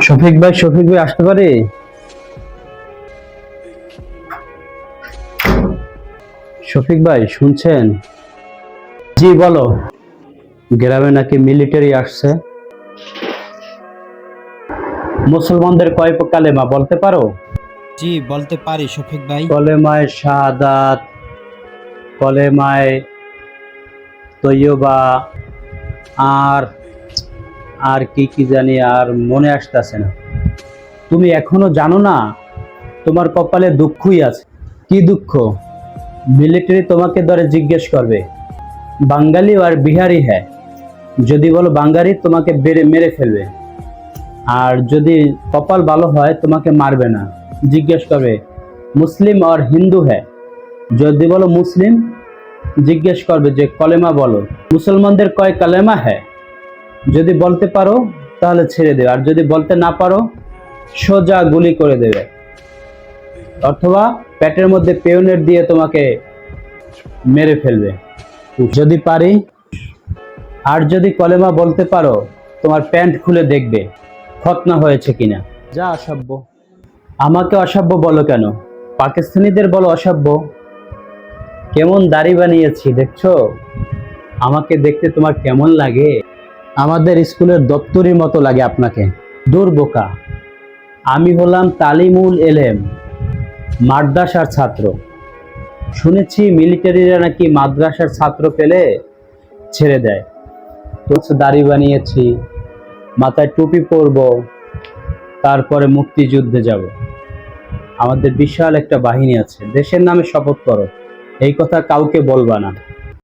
শফিক ভাই আসতে পারে? শফিক ভাই শুনছেন? জি বলো। গ্রামে নাকি মিলিটারি আসছে। মুসলমানদের কয় কালেমা বলতে পারো? জি বলতে পারি শফিক ভাই। কলেমায় শাহাদাত, কলেমায় তৈয়বা, আর আর কি কি জানি, আর মনে আসতেছে না। তুমি এখনো জানো না? তোমার কপালে দুঃখই আছে। কি দুঃখ? মিলিটারি তোমাকে ধরে জিজ্ঞেস করবে বাঙালি আর বিহারি হ্যাঁ, যদি বলো বাঙালি তোমাকে মেরে ফেলবে। আর যদি কপাল ভালো হয় তোমাকে মারবে না, জিজ্ঞেস করবে মুসলিম আর হিন্দু হ্যাঁ, যদি বলো মুসলিম জিজ্ঞেস করবে যে কলেমা বলো, মুসলমানদের কয় কালেমা হ্যাঁ, যদি বলতে পারো তাহলে ছেড়ে দেবে, আর যদি বলতে না পারো সোজা গুলি করে দেবে, অথবা পেটের মধ্যে পেওনেট দিয়ে তোমাকে মেরে ফেলবে যদি পারি। আর যদি কলেমা বলতে পারো তোমার প্যান্ট খুলে দেখবে খতনা হয়েছে কিনা। যা অসভ্য! আমাকে অসভ্য বলো কেন? পাকিস্তানিদের বলো অসভ্য। কেমন দাড়ি বানিয়েছি দেখছো? আমাকে দেখতে তোমার কেমন লাগে? আমাদের স্কুলের দপ্তরির মতো লাগে আপনাকে। দূর বোকা! আমি হলাম তালিমুল এলেম, মাদ্রাসার ছাত্র। শুনেছি মিলিটারিরা নাকি মাদ্রাসার ছাত্র পেলে ছেড়ে দেয়। তো দাড়ি বানিয়েছি, মাথায় টুপি পরবো, তারপরে মুক্তিযুদ্ধে যাব। আমাদের বিশাল একটা বাহিনী আছে, দেশের নামে শপথ করো, এই কথা কাউকে বলবা না।